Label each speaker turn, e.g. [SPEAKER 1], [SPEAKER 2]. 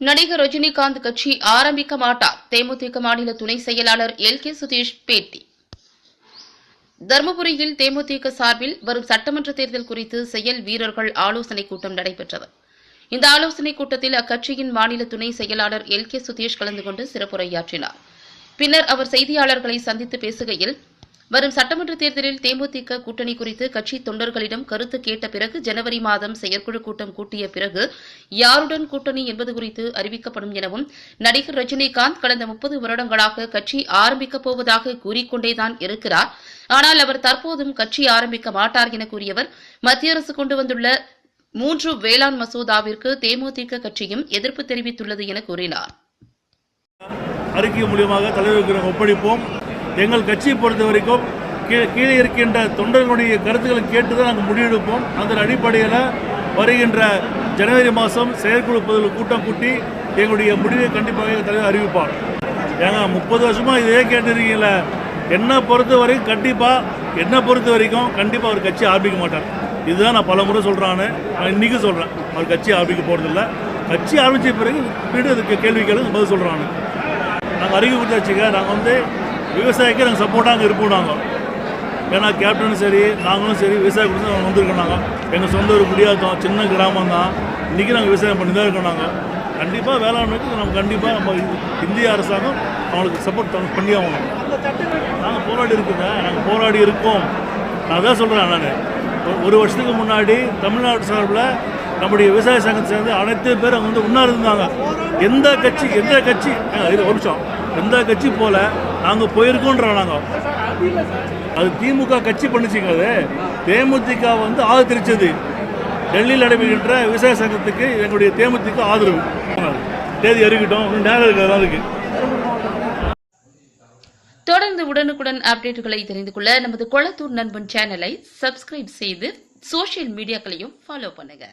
[SPEAKER 1] நடிகர் ரஜினிகாந்த் கட்சி ஆரம்பிக்க மாட்டார். தேமுதிக மாநில துணை செயலாளர் எல்.கே. சுதீஷ் பேட்டி. தருமபுரியில் தேமுதிக சார்பில் வரும் சட்டமன்ற தேர்தல் குறித்து செயல் வீரர்கள் ஆலோசனைக் கூட்டம் நடைபெற்றது. இந்த ஆலோசனைக் கூட்டத்தில் அக்கட்சியின் மாநில துணை செயலாளர் எல்.கே. சுதீஷ் கலந்து கொண்டு சிறப்புரையாற்றினார். பின்னர் அவர் செய்தியாளர்களை சந்தித்து பேசுகையில், வரும் சட்டமன்ற தேர்தலில் தேமுதிக கூட்டணி குறித்து கட்சி தொண்டர்களிடம் கருத்து கேட்ட பிறகு ஜனவரி மாதம் செயற்குழு கூட்டம் கூட்டிய பிறகு யாருடன் கூட்டணி என்பது குறித்து அறிவிக்கப்படும் எனவும், நடிகர் ரஜினிகாந்த் கடந்த 30 வருடங்களாக கட்சி ஆரம்பிக்கப் போவதாக கூறிக்கொண்டேதான் இருக்கிறார். ஆனால் அவர் தற்போதும் கட்சி ஆரம்பிக்க மாட்டார் என கூறியவர், மத்திய அரசு கொண்டு வந்துள்ள 3 வேளாண் மசோதாவிற்கு தேமுதிக கட்சியும் எதிர்ப்பு தெரிவித்துள்ளது என கூறினார்.
[SPEAKER 2] அறிக்கை மூலமாக தலைவருக்கு ஒப்படைப்போம். எங்கள் கட்சியை பொறுத்த வரைக்கும் கீழே இருக்கின்ற தொண்டர்களுடைய கருத்துக்களை கேட்டுதான் நாங்கள் முடிவெடுப்போம். அதன் அடிப்படையில் வருகின்ற ஜனவரி மாதம் செயற்குழு கூட்டம் கூட்டி எங்களுடைய முடிவை கண்டிப்பாக தலைவர் அறிவிப்பார். ஏங்க 30 வருஷமாக இதே கேட்டிருக்கீங்கள, என்னை பொறுத்த வரைக்கும் கண்டிப்பாக அவர் கட்சி ஆரம்பிக்க மாட்டார். இதுதான் நான் பல முறை சொல்கிறான்னு, நான் இன்றைக்கி சொல்கிறேன். அவர் கட்சி ஆரம்பிக்க போகிறதில்ல. கட்சி ஆரம்பித்த பிறகு வீடு அதுக்கு கேள்விகளுக்கு பதில் சொல்கிறாங்க. நாங்கள் அறிக்கை கொடுத்தாச்சுங்க. நாங்கள் விவசாயிக்கு நாங்கள் சப்போர்ட்டாக இருப்போம். நாங்கள் ஏன்னா கேப்டனும் சரி, நாங்களும் சரி விவசாய கொடுத்து நாங்கள் வந்திருக்கோம். நாங்கள் எங்கள் சொந்த ஒரு குடியாத்தம், சின்ன கிராமம் தான். இன்றைக்கி நாங்கள் விவசாயம் பண்ணி தான் இருக்கோம். நாங்கள் கண்டிப்பாக வேளாண்மைக்கு நம்ம கண்டிப்பாக நம்ம இந்திய அரசாங்கம் அவங்களுக்கு சப்போர்ட் பண்ணி ஆகணும். நாங்கள் போராடி இருக்கோம். நான் அதான் சொல்கிறேன். நான் ஒரு வருஷத்துக்கு முன்னாடி தமிழ்நாடு சார்பில் நம்முடைய விவசாய சங்கத்தை சேர்ந்து அனைத்து பேர் அவங்க ஒன்றா இருந்தாங்க. எந்த கட்சி இது ஒரு நிமிஷம், எந்த கட்சி போல நாங்கள் போயிருக்கோன்றோம். நாங்கள் அது திமுக கட்சி பண்ணிச்சிங்க. அது தேமுதிக ஆதரிச்சது. டெல்லியில் நடைபெறுகின்ற விவசாய சங்கத்துக்கு எங்களுடைய தேமுதிக ஆதரவு. தேதி அறிவிக்கட்டும், நேரம் இருக்கிறதா இருக்கு.
[SPEAKER 1] தொடர்ந்து உடனுக்குடன் அப்டேட்டுகளை தெரிந்து கொள்ள நமது கொளத்தூர் நண்பன் சேனலை சப்ஸ்கிரைப் செய்து சோசியல் மீடியாக்களையும் ஃபாலோ பண்ணுங்க.